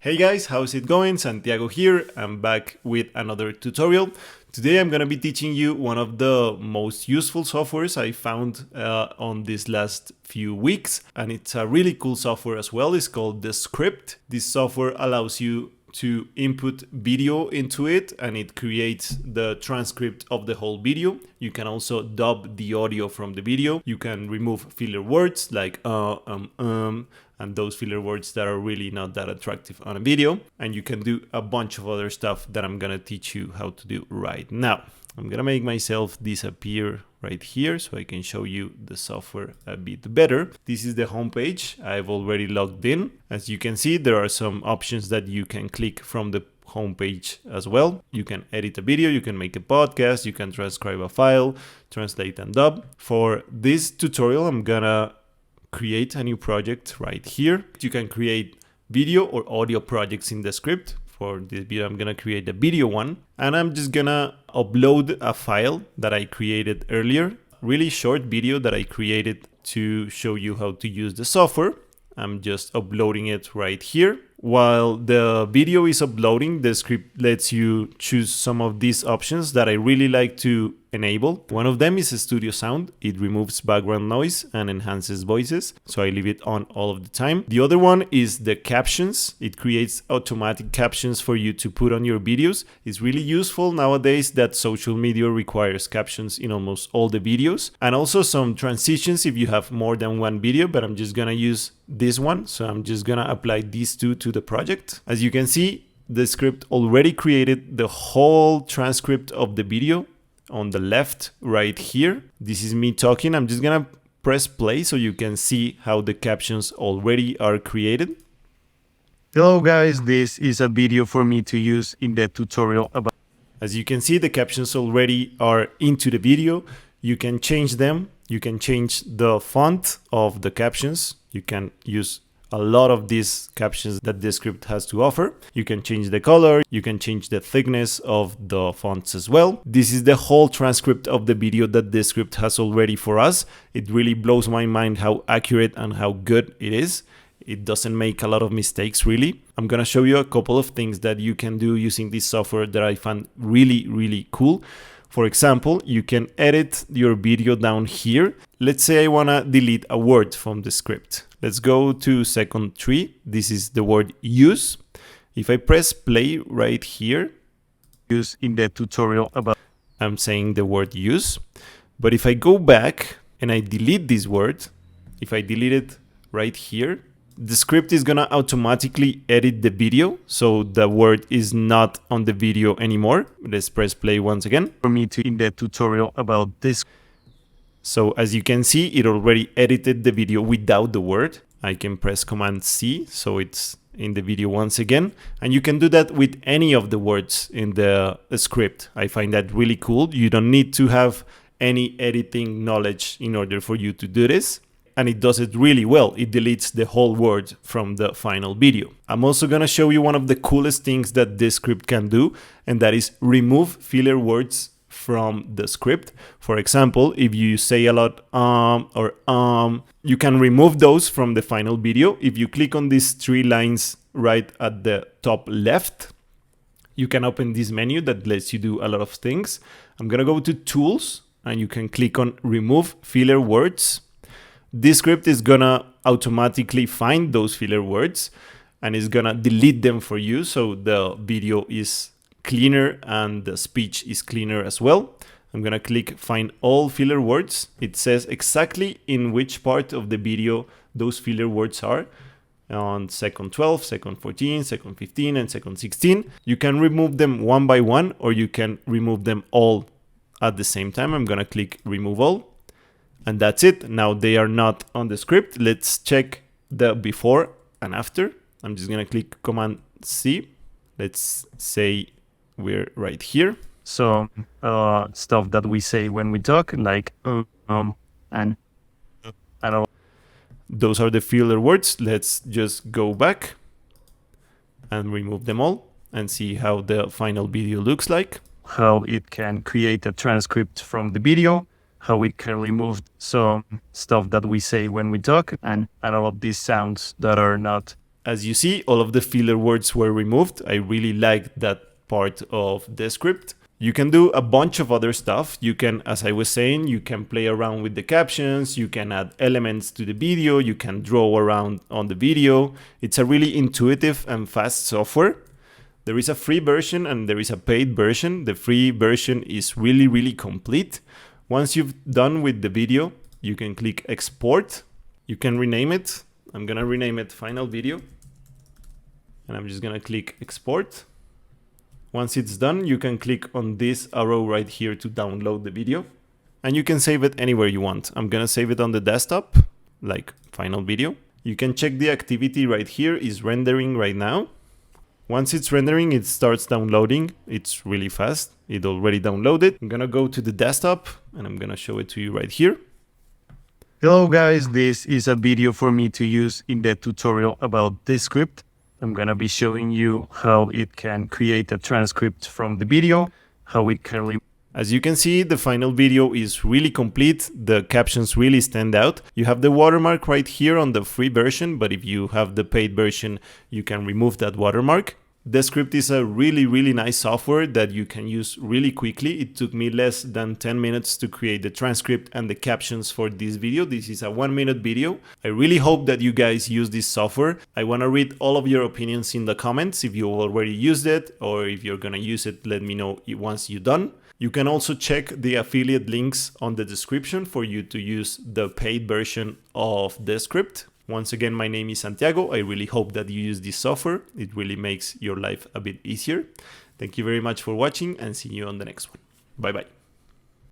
Hey guys, how's it going? Santiago here. I'm back with another tutorial. Today I'm going to be teaching you one of the most useful softwares I found on these last few weeks, and it's a really cool software as well. It's called Descript. This software allows you to input video into it and it creates the transcript of the whole video. You can also dub the audio from the video. You can remove filler words like and those filler words that are really not that attractive on a video. And you can do a bunch of other stuff that I'm gonna teach you how to do right now. I'm gonna make myself disappear right here so I can show you the software a bit better. This is the homepage. I've already logged in. As you can see, there are some options that you can click from the homepage as well. You can edit a video, you can make a podcast, you can transcribe a file, translate and dub. For this tutorial, I'm gonna create a new project right here. You can create video or audio projects in Descript. For this video, I'm gonna create a video one, and I'm just gonna upload a file that I created earlier, really short video that I created to show you how to use the software. I'm just uploading it right here. While the video is uploading, Descript lets you choose some of these options that I really like to enable. One of them is studio sound. It removes background noise and enhances voices, so I leave it on all of the time. The other one is the captions. It creates automatic captions for you to put on your videos. It's really useful nowadays that social media requires captions in almost all the videos, and also some transitions if you have more than one video, but I'm just gonna use this one, so I'm just gonna apply these two to the project. As you can see, Descript already created the whole transcript of the video on the left right here. This is me talking. I'm just gonna press play so you can see how the captions already are created. Hello guys, this is a video for me to use in the tutorial about... As you can see, the captions already are into the video. You can change them. You can change the font of the captions. You can use a lot of these captions that Descript has to offer. You can change the color, you can change the thickness of the fonts as well. This is the whole transcript of the video that Descript has already for us. It really blows my mind how accurate and how good it is. It doesn't make a lot of mistakes really. I'm gonna show you a couple of things that you can do using this software that I found really cool. For example, you can edit your video down here. Let's say I wanna delete a word from the script. Let's go to second tree. This is the word use. If I press play right here, use in the tutorial about... I'm saying the word use. But if I go back and I delete this word, if I delete it right here, the script is gonna automatically edit the video, so the word is not on the video anymore. Let's press play once again. For me to in the tutorial about this. So as you can see, it already edited the video without the word. I can press Command C, so it's in the video once again. And you can do that with any of the words in the script. I find that really cool. You don't need to have any editing knowledge in order for you to do this. And it does it really well. It deletes the whole word from the final video. I'm also gonna show you one of the coolest things that this script can do, and that is remove filler words from the script. For example, if you say a lot you can remove those from the final video. If you click on these three lines right at the top left, you can open this menu that lets you do a lot of things. I'm gonna go to Tools, and you can click on Remove Filler Words. This script is gonna automatically find those filler words and is gonna delete them for you, so the video is cleaner and the speech is cleaner as well. I'm gonna click Find All Filler Words. It says exactly in which part of the video those filler words are. On second 12, second 14, second 15, and second 16. You can remove them one by one, or you can remove them all at the same time. I'm gonna click Remove All. And that's it. Now they are not on the script. Let's check the before and after. I'm just gonna click Command C. Let's say we're right here. So stuff that we say when we talk, like and I don't know. Those are the filler words. Let's just go back and remove them all and see how the final video looks like. How it can create a transcript from the video. How we can remove some stuff that we say when we talk, and all of these sounds that are not As you see, all of the filler words were removed. I really liked that part of Descript. You can do a bunch of other stuff. You can, as I was saying, you can play around with the captions, you can add elements to the video, you can draw around on the video. It's a really intuitive and fast software. There is a free version and there is a paid version. The free version is really, really complete. Once you've done with the video, you can click export. You can rename it. I'm gonna rename it final video. And I'm just gonna click export. Once it's done, you can click on this arrow right here to download the video. And you can save it anywhere you want. I'm gonna save it on the desktop, like final video. You can check the activity right here is rendering right now. Once it's rendering, it starts downloading. It's really fast. It already downloaded. I'm gonna go to the desktop and I'm gonna show it to you right here. Hello guys, this is a video for me to use in the tutorial about Descript. I'm gonna be showing you how it can create a transcript from the video, how it can... As you can see, the final video is really complete. The captions really stand out. You have the watermark right here on the free version, but if you have the paid version, you can remove that watermark. Descript is a really, really nice software that you can use really quickly. It took me less than 10 minutes to create the transcript and the captions for this video. This is a 1-minute video. I really hope that you guys use this software. I want to read all of your opinions in the comments. If you already used it or if you're gonna use it, let me know once you're done. You can also check the affiliate links on the description for you to use the paid version of Descript. Once again, my name is Santiago. I really hope that you use this software. It really makes your life a bit easier. Thank you very much for watching and see you on the next one. Bye bye.